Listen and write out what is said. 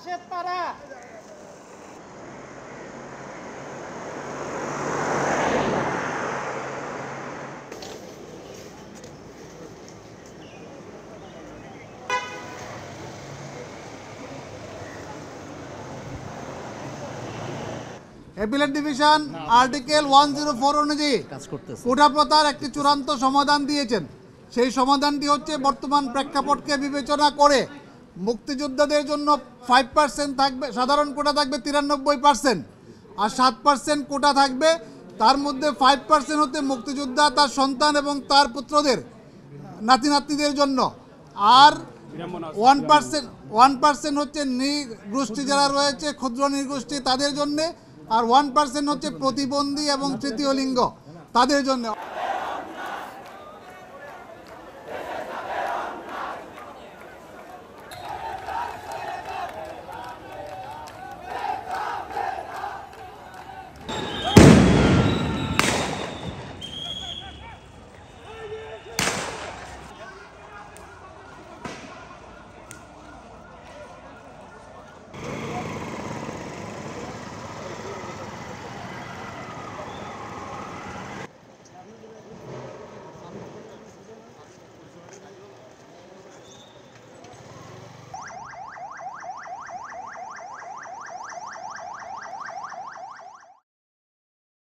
বাঁশের তারা appellate division article 104 অনুযায়ী কোটা প্রথার একটি চূড়ান্ত সমাধান দিয়েছেন। সেই সমাধানটি হচ্ছে বর্তমান প্রেক্ষাপটকে বিবেচনা করে মুক্তিযোদ্ধাদের জন্য 5% থাকবে, সাধারণ কোটা থাকবে 93%, আর 7% কোটা থাকবে। তার মধ্যে 5% হতে মুক্তিযোদ্ধা, তার সন্তান এবং তার পুত্রদের, নাতি নাতনিদের জন্য, আর 1% হচ্ছে নৃগোষ্ঠী যারা রয়েছে, ক্ষুদ্র নৃগোষ্ঠী তাদের জন্যে, আর 1% হচ্ছে প্রতিবন্ধী এবং তৃতীয় লিঙ্গ তাদের জন্য।